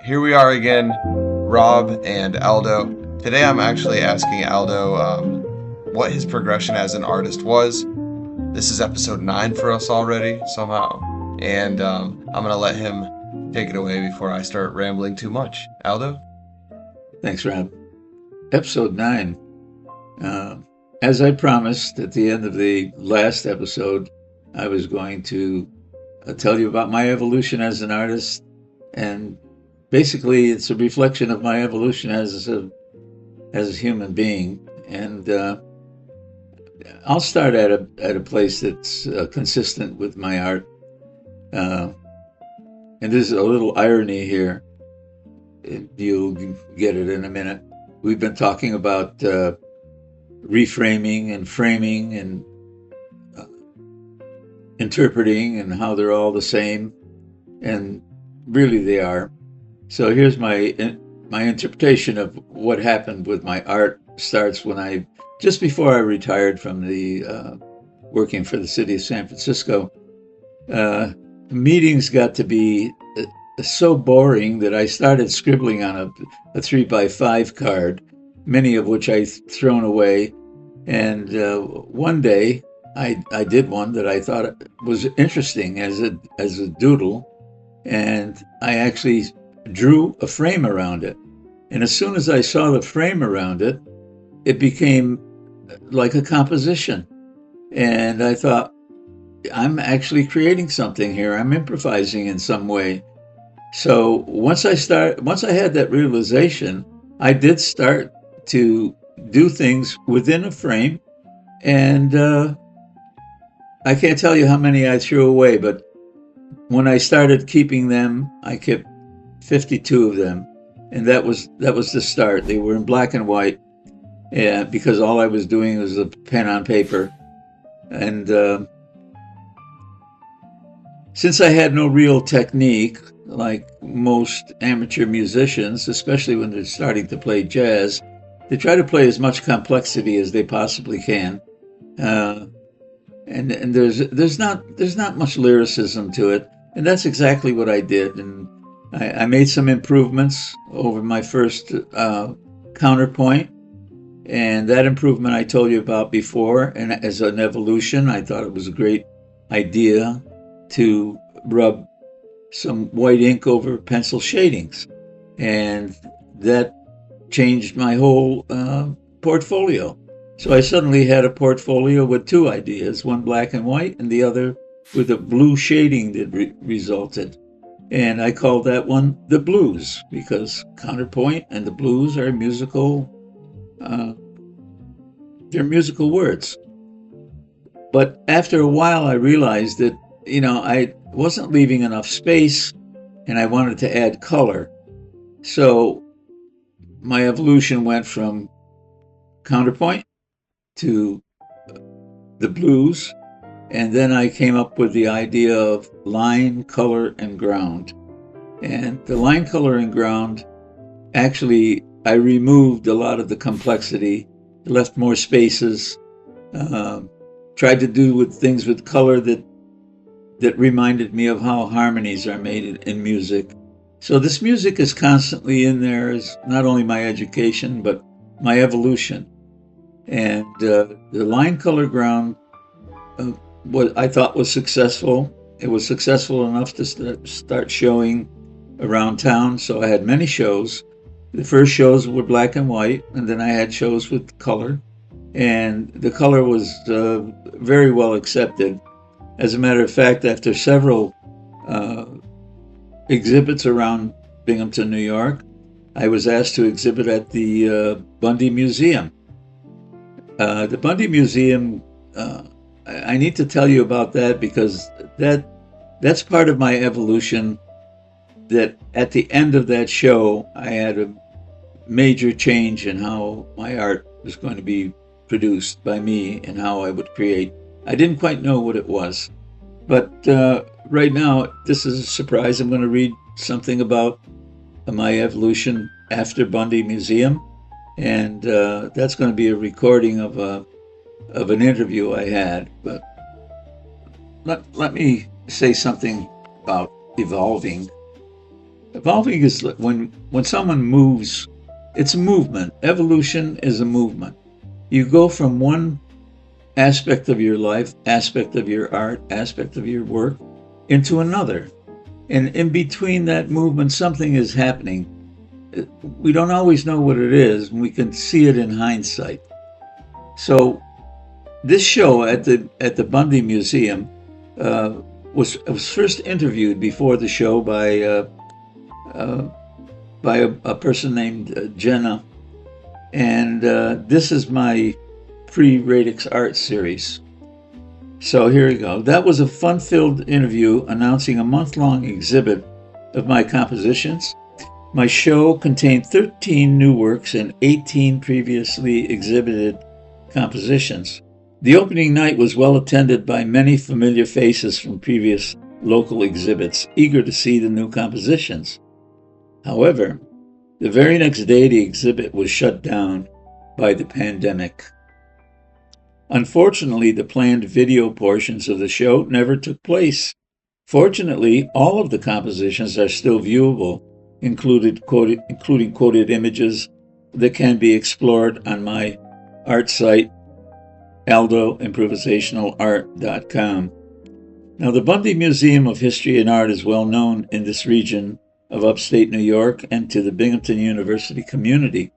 Here we are again, Rob and Aldo. Today I'm actually asking Aldo what his progression as an artist was. This is episode 9 for us already, somehow. And I'm going to let him take it away before I start rambling too much. Aldo? Thanks, Rob. Episode 9. As I promised at the end of the last episode, I was going to tell you about my evolution as an artist. And basically, it's a reflection of my evolution as a human being. And I'll start at a place that's consistent with my art. And there's a little irony here. You'll get it in a minute. We've been talking about reframing and framing and interpreting and how they're all the same, and really they are. So here's my interpretation of what happened with my art. Starts when just before I retired from the working for the city of San Francisco. Meetings got to be so boring that I started scribbling on a 3x5 card, many of which I thrown away. And one day I did one that I thought was interesting as a doodle, and I actually drew a frame around it. And as soon as I saw the frame around it, it became like a composition. And I thought, I'm actually creating something here. I'm improvising in some way. So once I had that realization, I did start to do things within a frame, and I can't tell you how many I threw away, but when I started keeping them, I kept 52 of them, and that was the start. They were in black and white, because all I was doing was a pen on paper, and since I had no real technique, like most amateur musicians, especially when they're starting to play jazz, they try to play as much complexity as they possibly can, and there's not much lyricism to it, and that's exactly what I did. And I made some improvements over my first counterpoint, and that improvement I told you about before. And as an evolution, I thought it was a great idea to rub some white ink over pencil shadings, and that changed my whole portfolio. So I suddenly had a portfolio with two ideas, one black and white and the other with a blue shading that resulted. And I called that one the blues, because counterpoint and the blues are they're musical words. But after a while, I realized that, I wasn't leaving enough space, and I wanted to add color. So my evolution went from counterpoint to the blues, and then I came up with the idea of line, color, and ground. And the line, color, and ground, actually, I removed a lot of the complexity, left more spaces, tried to do with things with color that reminded me of how harmonies are made in music. So this music is constantly in there as not only my education, but my evolution. And the line, color, ground, what I thought was successful. It was successful enough to start showing around town. So I had many shows. The first shows were black and white, and then I had shows with color. And the color was very well accepted. As a matter of fact, after several exhibits around Binghamton, New York, I was asked to exhibit at the Bundy Museum. The Bundy Museum, I need to tell you about that, because that's part of my evolution. That at the end of that show, I had a major change in how my art was going to be produced by me and how I would create. I didn't quite know what it was, but right now, this is a surprise. I'm going to read something about my evolution after Bundy Museum, and that's going to be a recording of an interview I had. But let me say something about evolving Evolving is when someone moves, it's a movement. Evolution is a movement. You go from one aspect of your life, aspect of your art, aspect of your work, into another. And in between that movement, something is happening. We don't always know what it is, and we can see it in hindsight. So this show at the Bundy Museum was first interviewed before the show by a person named Jenna, and this is my pre-Radix art series. So here we go. That was a fun-filled interview announcing a month-long exhibit of my compositions. My show contained 13 new works and 18 previously exhibited compositions. The opening night was well attended by many familiar faces from previous local exhibits, eager to see the new compositions. However, the very next day the exhibit was shut down by the pandemic. Unfortunately, the planned video portions of the show never took place. Fortunately, all of the compositions are still viewable, including quoted images that can be explored on my art site, Aldo, improvisationalart.com. Now, the Bundy Museum of History and Art is well known in this region of upstate New York and to the Binghamton University community.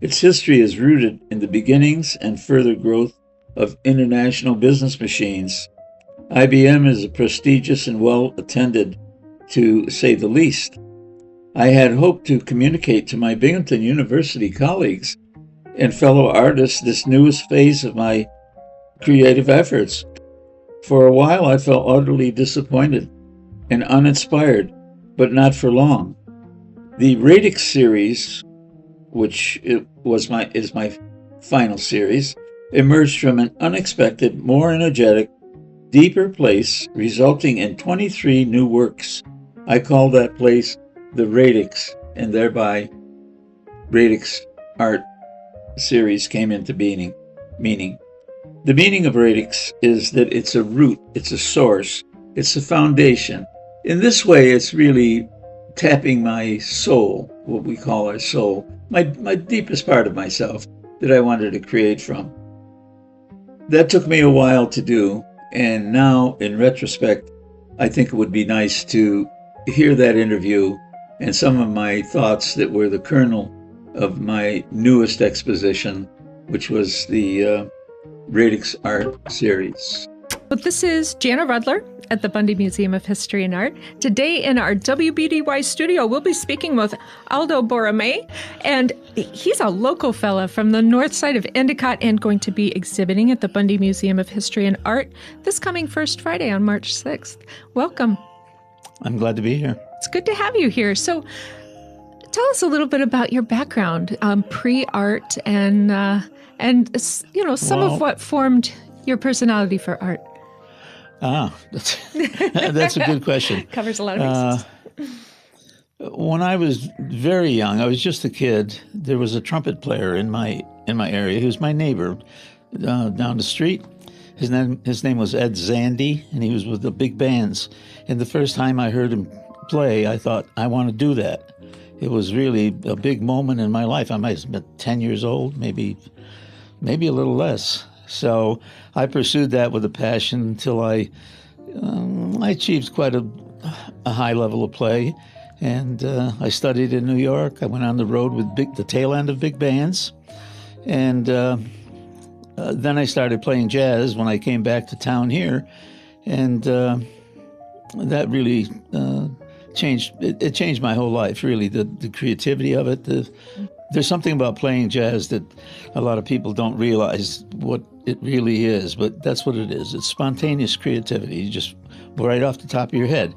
Its history is rooted in the beginnings and further growth of international business machines. IBM is a prestigious and well attended, to say the least. I had hoped to communicate to my Binghamton University colleagues and fellow artists this newest phase of my creative efforts. For a while, I felt utterly disappointed and uninspired, but not for long. The Radix series, which is my final series, emerged from an unexpected, more energetic, deeper place, resulting in 23 new works. I call that place the Radix, and thereby Radix art series came into meaning. The meaning of Radix is that it's a root, it's a source, it's a foundation. In this way, it's really tapping my soul, what we call our soul, my deepest part of myself that I wanted to create from. That took me a while to do, and now, in retrospect, I think it would be nice to hear that interview and some of my thoughts that were the kernel of my newest exposition, which was the Radix Art Series. Well, this is Jana Rudler at the Bundy Museum of History and Art. Today in our WBDY studio, we'll be speaking with Aldo Borromei, and he's a local fella from the north side of Endicott and going to be exhibiting at the Bundy Museum of History and Art this coming First Friday on March 6th. Welcome. I'm glad to be here. It's good to have you here. So tell us a little bit about your background, pre-art, and some of what formed your personality for art. That's a good question. Covers a lot of bases. When I was very young, I was just a kid. There was a trumpet player in my area. He was my neighbor down the street. His name was Ed Zandy, and he was with the big bands. And the first time I heard him play, I thought, I want to do that. It was really a big moment in my life. I might have been 10 years old, maybe a little less. So I pursued that with a passion until I achieved quite a high level of play. And I studied in New York. I went on the road with the tail end of big bands. And then I started playing jazz when I came back to town here. And that really changed. It changed my whole life, really, the creativity of it. There's something about playing jazz that a lot of people don't realize what it really is, but that's what it is. It's spontaneous creativity, just right off the top of your head,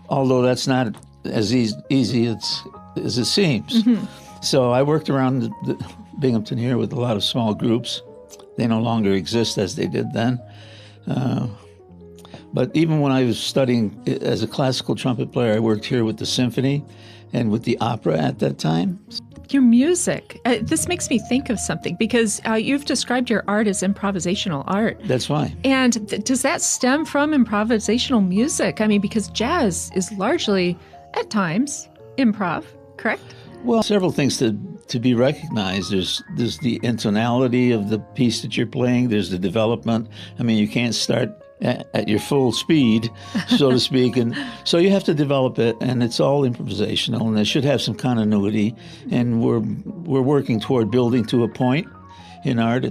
although that's not as easy as it seems. Mm-hmm. So I worked around the Binghamton here with a lot of small groups. They no longer exist as they did then. But even when I was studying as a classical trumpet player, I worked here with the symphony and with the opera at that time. Your music, this makes me think of something because you've described your art as improvisational art. That's why. And does that stem from improvisational music? I mean, because jazz is largely, at times, improv, correct? Well, several things to be recognized. There's the intonality of the piece that you're playing. There's the development. I mean, you can't start at your full speed, so to speak, and so you have to develop it. And it's all improvisational, and it should have some continuity. And we're working toward building to a point. In art,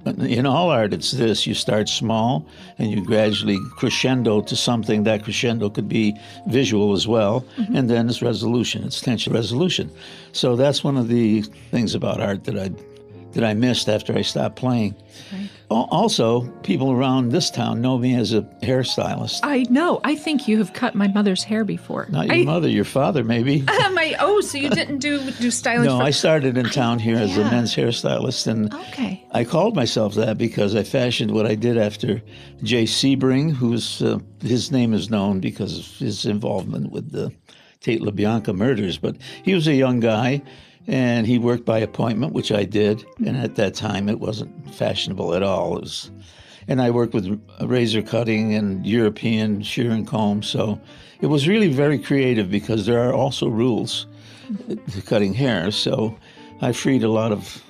in all art, it's this: you start small and you gradually crescendo to something. That crescendo could be visual as well, and then it's resolution. It's tension resolution. So that's one of the things about art that I missed after I stopped playing. Right. Also, people around this town know me as a hairstylist. I know. I think you have cut my mother's hair before. Not your mother, your father, maybe. So you didn't do styling? No, I started in town here as a men's hairstylist, and okay. I called myself that because I fashioned what I did after Jay Sebring, who's his name is known because of his involvement with the Tate LaBianca murders. But he was a young guy, and he worked by appointment, which I did. And at that time, it wasn't fashionable at all. And I worked with razor cutting and European shear and comb. So it was really very creative because there are also rules to cutting hair. So I freed a lot of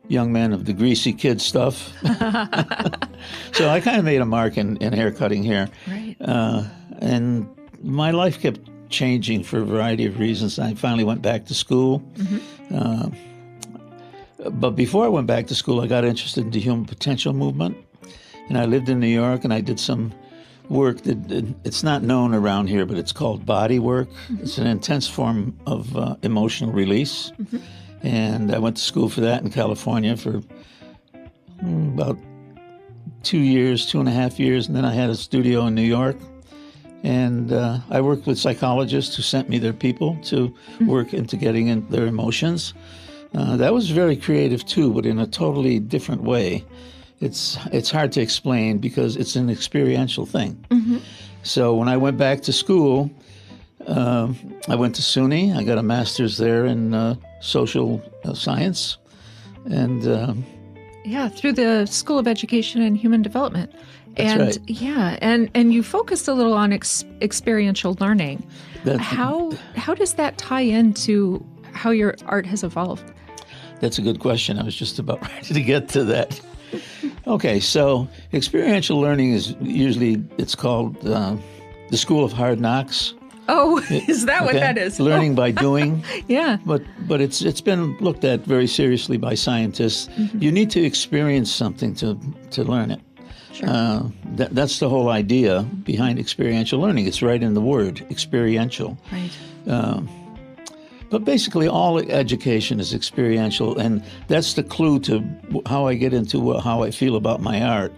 young men of the greasy kid stuff. So I kind of made a mark in hair cutting here. Right. And my life kept changing for a variety of reasons. I finally went back to school. But before I went back to school, I got interested in the human potential movement. And I lived in New York, and I did some work that it's not known around here, but it's called body work. It's an intense form of emotional release. And I went to school for that in California for about 2 years, 2.5 years. And then I had a studio in New York. And I worked with psychologists who sent me their people to work into getting in their emotions. That was very creative too, but in a totally different way. It's hard to explain because it's an experiential thing. So when I went back to school, I went to SUNY. I got a master's there in social science, and through the School of Education and Human Development. That's and right. and you focused a little on experiential learning. How does that tie into how your art has evolved? That's a good question. I was just about ready to get to that. Okay, so experiential learning is usually, it's called the School of Hard Knocks. Oh, is that what that is? Learning by doing. Yeah. But it's been looked at very seriously by scientists. You need to experience something to learn it. Sure. That's the whole idea behind experiential learning. It's right in the word, experiential. Right. But basically, all education is experiential, and that's the clue to how I get into how I feel about my art.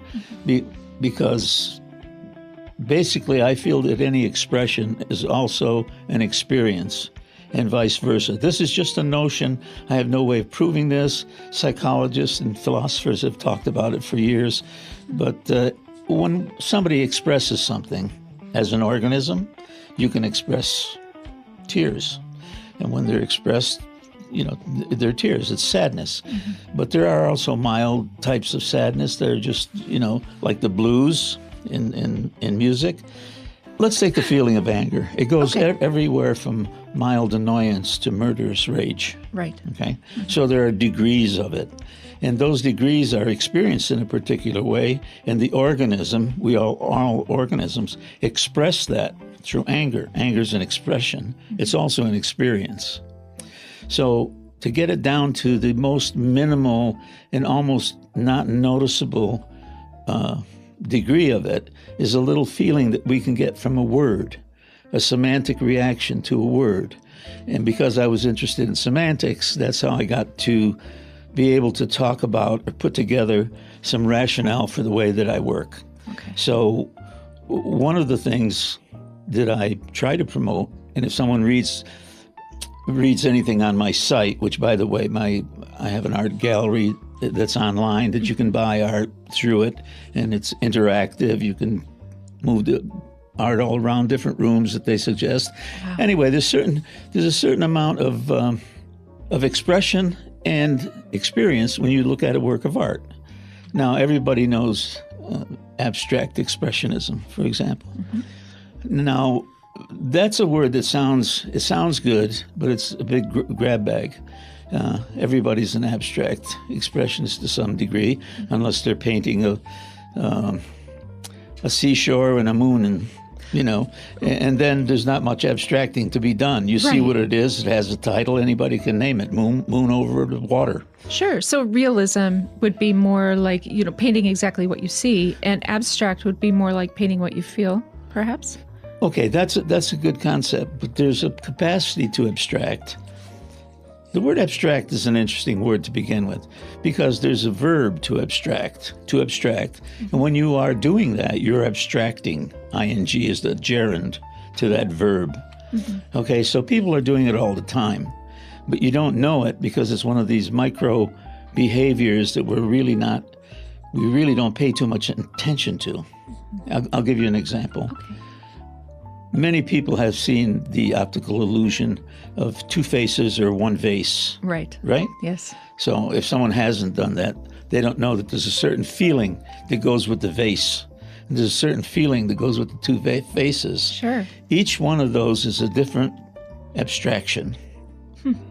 Because basically, I feel that any expression is also an experience, and vice versa. This is just a notion. I have no way of proving this. Psychologists and philosophers have talked about it for years. But when somebody expresses something as an organism, you can express tears. And when they're expressed, they're tears. It's sadness. But there are also mild types of sadness. They're just, like the blues in music. Let's take the feeling of anger. It goes everywhere from mild annoyance to murderous rage. Right. Okay? So there are degrees of it. And those degrees are experienced in a particular way. And the organism, all organisms, express that through anger. Anger is an expression. It's also an experience. So to get it down to the most minimal and almost not noticeable degree of it is a little feeling that we can get from a word, a semantic reaction to a word. And because I was interested in semantics, that's how I got to be able to talk about or put together some rationale for the way that I work. Okay. So one of the things that I try to promote, and if someone reads anything on my site, which, by the way, I have an art gallery that's online that you can buy art through it, and it's interactive. You can move the art all around different rooms that they suggest. Wow. Anyway, there's a certain amount of expression and experience when you look at a work of art. Now, everybody knows abstract expressionism, for example. Now, That's a word that sounds good, but it's a big grab bag. Everybody's an abstract expressionist to some degree, unless they're painting a seashore and a moon, and then there's not much abstracting to be done. You see what it is. It has a title. Anybody can name it. Moon over the water. Sure. So realism would be more like, painting exactly what you see, and abstract would be more like painting what you feel, perhaps? Okay, that's a good concept, but there's a capacity to abstract. The word abstract is an interesting word to begin with, because there's a verb to abstract. And when you are doing that, you're abstracting. ING is the gerund to that verb. Okay, so people are doing it all the time, but you don't know it because it's one of these micro behaviors that we really don't pay too much attention to. I'll give you an example. Okay. Many people have seen the optical illusion of two faces or one vase. Right. Right? Yes. So if someone hasn't done that, they don't know that there's a certain feeling that goes with the vase. And there's a certain feeling that goes with the two faces. Sure. Each one of those is a different abstraction,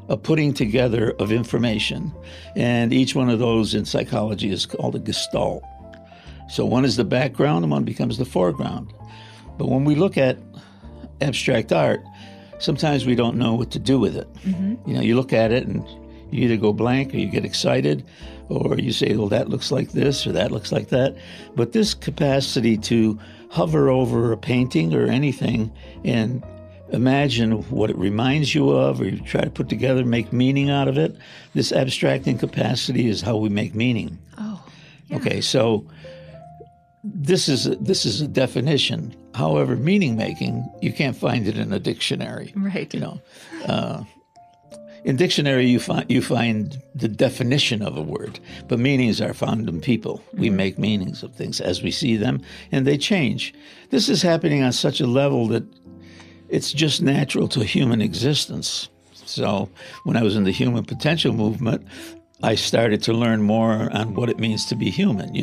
a putting together of information. And each one of those in psychology is called a gestalt. So one is the background and one becomes the foreground. But when we look at abstract art, sometimes we don't know what to do with it. You look at it and you either go blank or you get excited, or you say, well, that looks like this or that looks like that. But this capacity to hover over a painting or anything and imagine what it reminds you of, or you try to put together, make meaning out of it, this abstracting capacity is how we make meaning. Oh, yeah. Okay, so this is a definition. However, meaning making, you can't find it in a dictionary. Right. In dictionary, you find the definition of a word, but meanings are found in people. We make meanings of things as we see them, and they change. This is happening on such a level that it's just natural to human existence. So when I was in the human potential movement, I started to learn more on what it means to be human.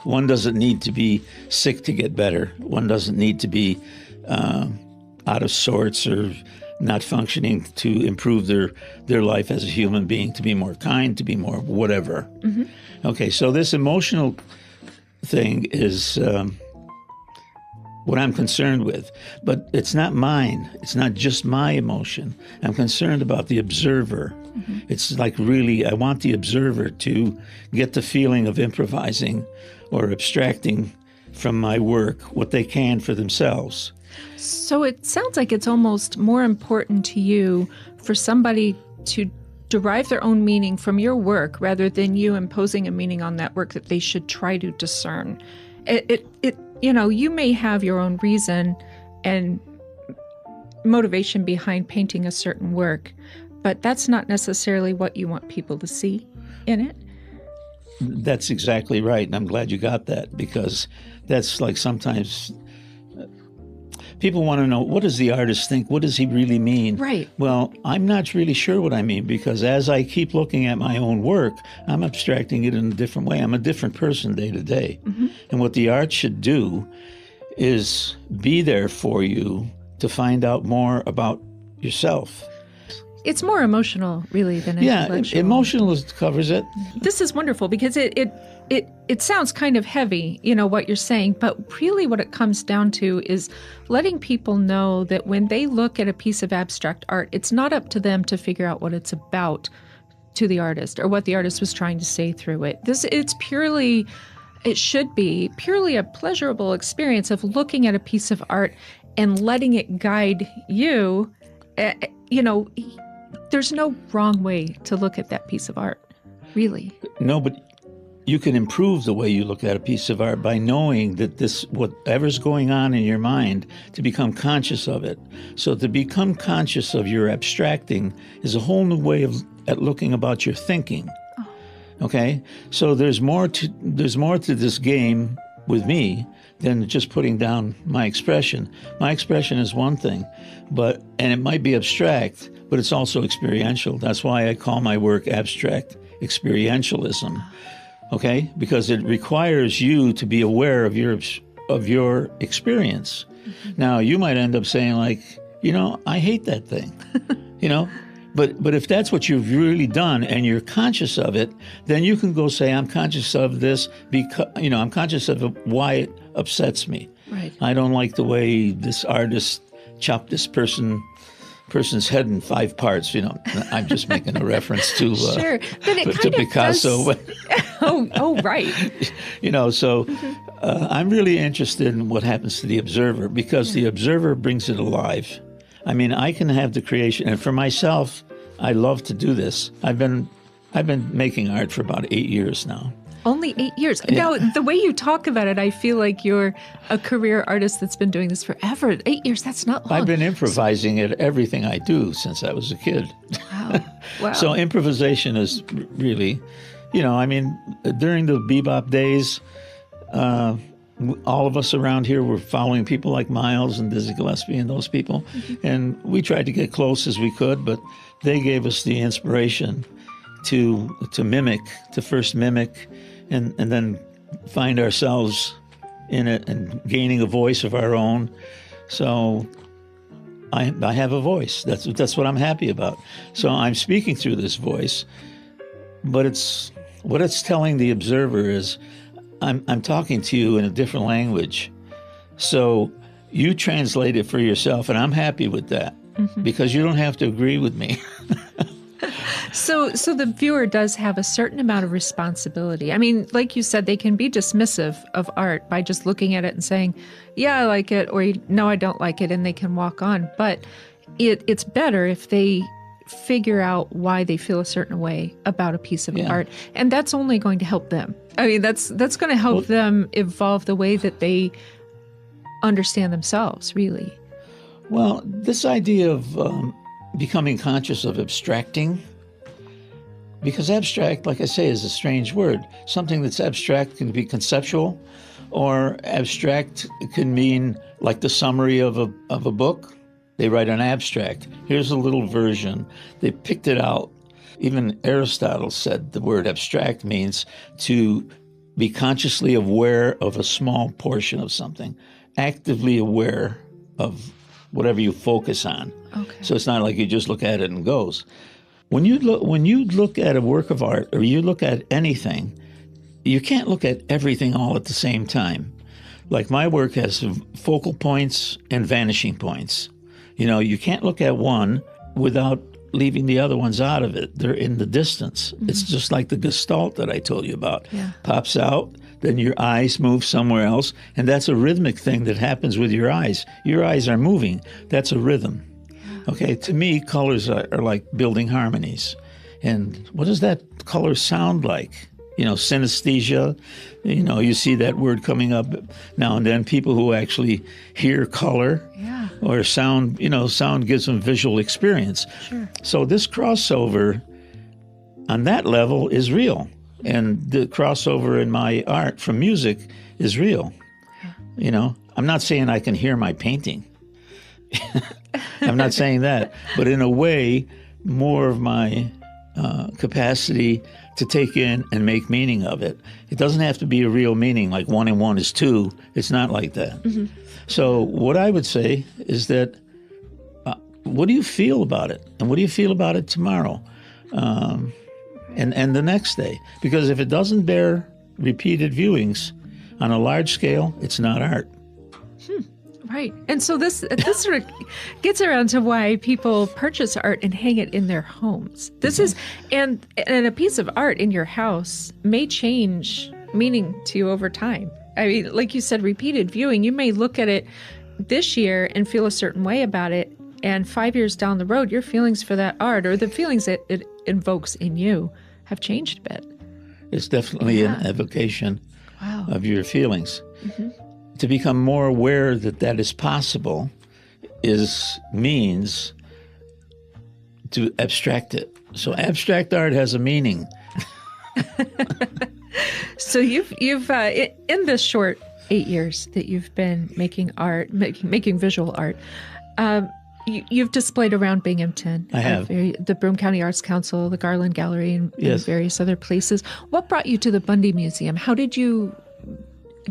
One doesn't need to be sick to get better. One doesn't need to be out of sorts or not functioning to improve their life as a human being, to be more kind, to be more whatever. Okay, so this emotional thing is what I'm concerned with. But it's not mine. It's not just my emotion. I'm concerned about the observer. It's like really, I want the observer to get the feeling of improvising or abstracting from my work what they can for themselves. So it sounds like it's almost more important to you for somebody to derive their own meaning from your work rather than you imposing a meaning on that work that they should try to discern. You may have your own reason and motivation behind painting a certain work, but that's not necessarily what you want people to see in it. That's exactly right, and I'm glad you got that, because that's like sometimes people want to know, what does the artist think? What does he really mean? Right. Well, I'm not really sure what I mean, because as I keep looking at my own work, I'm abstracting it in a different way. I'm a different person day to day. And what the art should do is be there for you to find out more about yourself. It's more emotional, really, than intellectual. Yeah, emotional covers it. This is wonderful because it sounds kind of heavy, what you're saying, but really what it comes down to is letting people know that when they look at a piece of abstract art, it's not up to them to figure out what it's about to the artist or what the artist was trying to say through it. It should be purely a pleasurable experience of looking at a piece of art and letting it guide you. There's no wrong way to look at that piece of art, really. No, but you can improve the way you look at a piece of art by knowing that whatever's going on in your mind, to become conscious of it. So to become conscious of your abstracting is a whole new way at looking about your thinking. Okay? So there's more to this game with me than just putting down my expression. My expression is one thing, and it might be abstract, but it's also experiential. That's why I call my work abstract experientialism. Okay? Because it requires you to be aware of your experience. Now, you might end up saying, like, I hate that thing, But if that's what you've really done and you're conscious of it, then you can go say, I'm conscious of this because, I'm conscious of why it upsets me. Right. I don't like the way this artist chopped this person's head in 5 parts. I'm just making a reference to sure. But it to Picasso. Oh, right. So I'm really interested in what happens to the observer, because the observer brings it alive. I mean, I can have the creation, and for myself, I love to do this. I've been making art for about 8 years now. Only 8 years. Yeah. Now, the way you talk about it, I feel like you're a career artist that's been doing this forever. 8 years, that's not long. I've been improvising at everything I do since I was a kid. Wow. So improvisation is really, during the bebop days, all of us around here were following people like Miles and Dizzy Gillespie and those people. And we tried to get close as we could, but they gave us the inspiration to first mimic and then find ourselves in it and gaining a voice of our own. So I have a voice. That's what I'm happy about. So I'm speaking through this voice, but what it's telling the observer is, I'm talking to you in a different language. So you translate it for yourself, and I'm happy with that because you don't have to agree with me. So the viewer does have a certain amount of responsibility. I mean, like you said, they can be dismissive of art by just looking at it and saying, yeah, I like it, or no, I don't like it, and they can walk on. But it's better if they figure out why they feel a certain way about a piece of art, and that's only going to help them. I mean, that's going to help them evolve the way that they understand themselves, really. Well, this idea of becoming conscious of abstracting, because abstract, like I say, is a strange word. Something that's abstract can be conceptual, or abstract can mean like the summary of a book. They write an abstract. Here's a little version. They picked it out. Even Aristotle said the word abstract means to be consciously aware of a small portion of something, actively aware of whatever you focus on. Okay. So it's not like you just look at it and goes. When you look at a work of art, or you look at anything, you can't look at everything all at the same time. Like my work has focal points and vanishing points. You can't look at one without leaving the other ones out of it. They're in the distance. It's just like the gestalt that I told you about. Yeah. Pops out, then your eyes move somewhere else, and that's a rhythmic thing that happens with your eyes. Your eyes are moving. That's a rhythm. Okay, to me, colors are like building harmonies. And what does that color sound like? Synesthesia, you see that word coming up now and then, people who actually hear color or sound, sound gives them visual experience. Sure. So this crossover on that level is real. And the crossover in my art from music is real. I'm not saying I can hear my painting. I'm not saying that. But in a way, more of my capacity to take in and make meaning of it. It doesn't have to be a real meaning, like 1 and 1 is 2. It's not like that. So what I would say is that, what do you feel about it? And what do you feel about it tomorrow? And the next day? Because if it doesn't bear repeated viewings on a large scale, it's not art. Right. And so this sort of gets around to why people purchase art and hang it in their homes. This is, and a piece of art in your house may change meaning to you over time. I mean, like you said, repeated viewing, you may look at it this year and feel a certain way about it. And 5 years down the road, your feelings for that art, or the feelings that it invokes in you, have changed a bit. It's definitely an evocation of your feelings. To become more aware that is possible means to abstract it. So abstract art has a meaning. So you've in this short 8 years that you've been making art, making visual art, you've displayed around Binghamton. I have. The Broome County Arts Council, the Garland Gallery, and various other places. What brought you to the Bundy Museum? How did you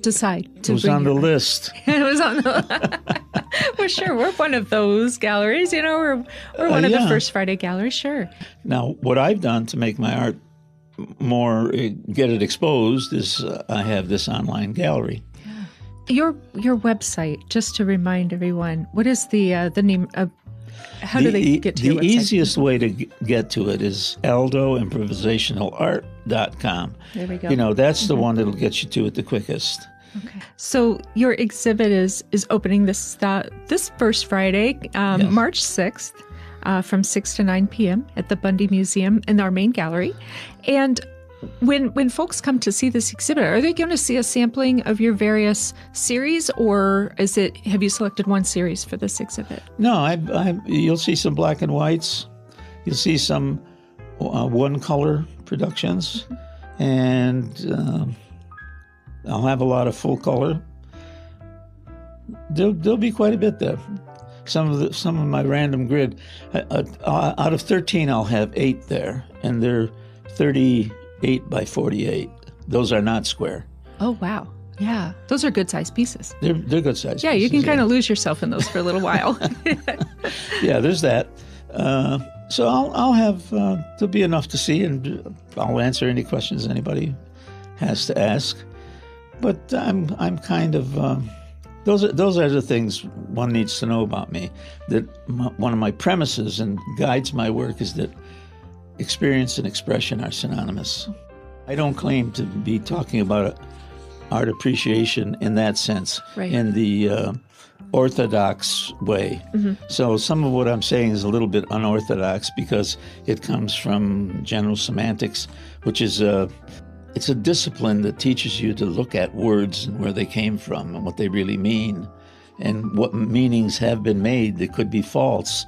decide to It was on the list. It was on the Well, sure. We're one of those galleries. We're one of the Yeah. First Friday galleries. Sure. Now, what I've done to make my art more get it exposed is I have this online gallery. Your website, just to remind everyone, what is the name of? How do they get to your The website? easiest way to get to it is aldoimprovisationalart.com. There we go. That's the one that'll get you to it the quickest. Okay. So your exhibit is opening this First Friday, Yes. March 6th, from 6 to 9 p.m. at the Bundy Museum in our main gallery. And when folks come to see this exhibit, are they going to see a sampling of your various series, or have you selected one series for this exhibit? No, you'll see some black and whites. You'll see some one-color productions, and I'll have a lot of full color. There'll be quite a bit there. Some of my random grid. Out of 13, I'll have 8 there, and they're 38 by 48. Those are not square. Oh, wow. Yeah. Those are good sized pieces. They're good size. Yeah, you pieces, can kind of lose yourself in those for a little while. Yeah, there's that. So I'll have there'll be enough to see, and I'll answer any questions anybody has to ask. But I'm kind of those are the things one needs to know about me. That one of my premises and guides my work is that experience and expression are synonymous. I don't claim to be talking about art appreciation in that sense, Right. in the orthodox way. Mm-hmm. So some of what I'm saying is a little bit unorthodox because it comes from general semantics, which is it's a discipline that teaches you to look at words and where they came from and what they really mean and what meanings have been made that could be false,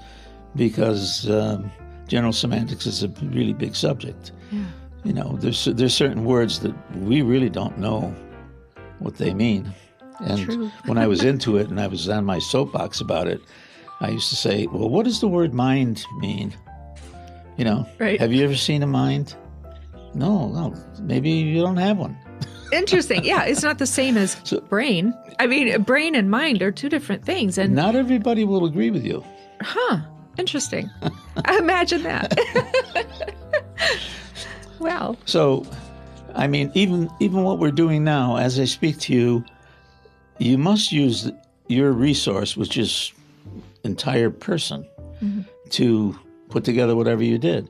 because general semantics is a really big subject. Yeah. There's certain words that we really don't know what they mean. And True. when I was into it and I was on my soapbox about it, I used to say, well, what does the word mind mean? Right. Have you ever seen a mind? No, maybe you don't have one. Interesting. Yeah, it's not the same as brain. I mean, brain and mind are two different things. And Not everybody will agree with you. Interesting. Imagine that. Wow. So, I mean, even what we're doing now, as I speak to you, you must use your resource, which is entire person, to put together whatever you did.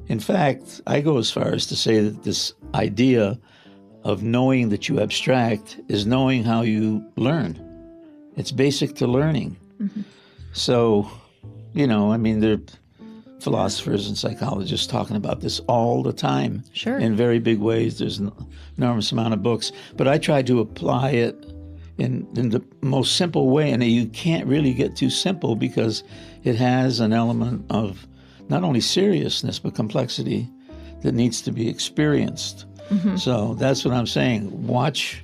In fact, I go as far as to say that this idea of knowing that you abstract is knowing how you learn. It's basic to learning. So, I mean, there are philosophers and psychologists talking about this all the time. Sure. In very big ways. There's an enormous amount of books. But I try to apply it in the most simple way. And you can't really get too simple because it has an element of not only seriousness, but complexity that needs to be experienced. So that's what I'm saying. Watch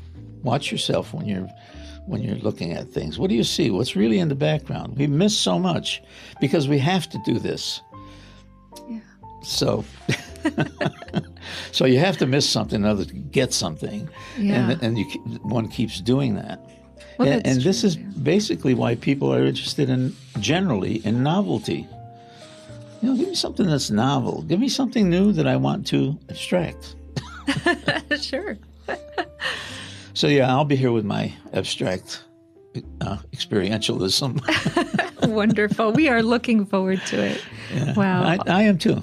yourself when you're looking at things. What do you see? What's really in the background? We miss so much because we have to do this. Yeah. So, so you have to miss something in order to get something, Yeah. and one keeps doing that. Well, and that's this true, is yeah. basically why people are interested generally in novelty. Give me something that's novel. Give me something new that I want to abstract. Sure. So yeah, I'll be here with my abstract experientialism. Wonderful. We are looking forward to it. Yeah. Wow. I am too.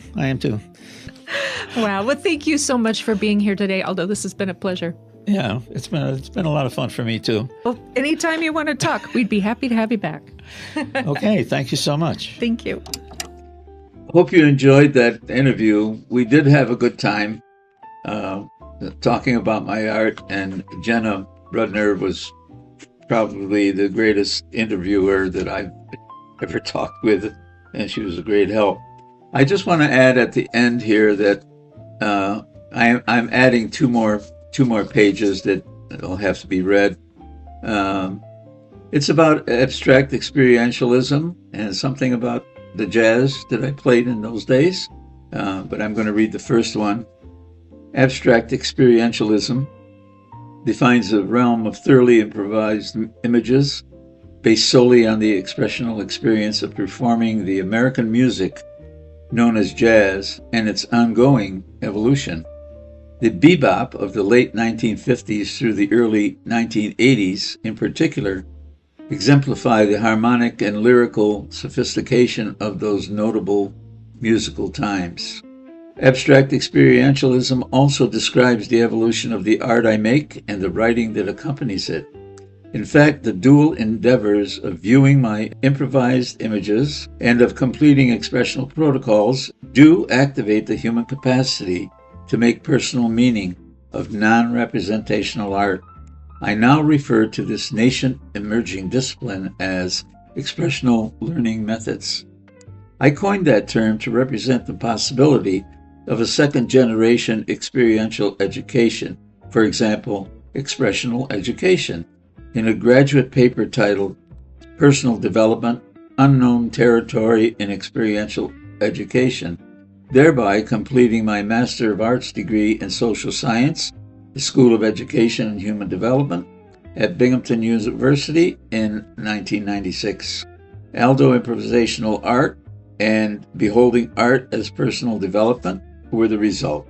Wow. Well, thank you so much for being here today, Aldo. This has been a pleasure. Yeah, it's been a lot of fun for me too. Well, anytime you want to talk, we'd be happy to have you back. Okay, thank you so much. Thank you. Hope you enjoyed that interview. We did have a good time talking about my art, and Jenna Rudner was probably the greatest interviewer that I've ever talked with, and she was a great help. I just want to add at the end here that I'm adding two more pages that will have to be read. It's about abstract experientialism and something about the jazz that I played in those days, but I'm going to read the first one. Abstract experientialism defines a realm of thoroughly improvised images based solely on the expressional experience of performing the American music known as jazz and its ongoing evolution. The bebop of the late 1950s through the early 1980s, in particular, exemplify the harmonic and lyrical sophistication of those notable musical times. Abstract experientialism also describes the evolution of the art I make and the writing that accompanies it. In fact, the dual endeavors of viewing my improvised images and of completing expressional protocols do activate the human capacity to make personal meaning of non-representational art. I now refer to this nascent emerging discipline as expressional learning methods. I coined that term to represent the possibility of a second-generation experiential education, for example, expressional education, in a graduate paper titled Personal Development, Unknown Territory in Experiential Education, thereby completing my Master of Arts degree in Social Science, the School of Education and Human Development at Binghamton University in 1996. Aldo Improvisational Art and Beholding Art as Personal Development were the result.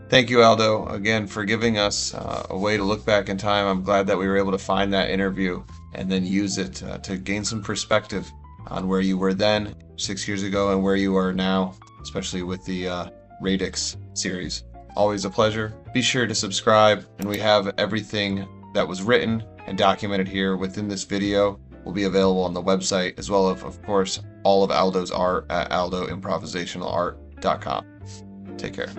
Thank you, Aldo, again, for giving us a way to look back in time. I'm glad that we were able to find that interview and then use it to gain some perspective on where you were then, 6 years ago, and where you are now, especially with the Radix series. Always a pleasure. Be sure to subscribe, and we have everything that was written and documented here within this video will be available on the website, as well as, of course, all of Aldo's art at aldoimprovisationalart.com. Take care.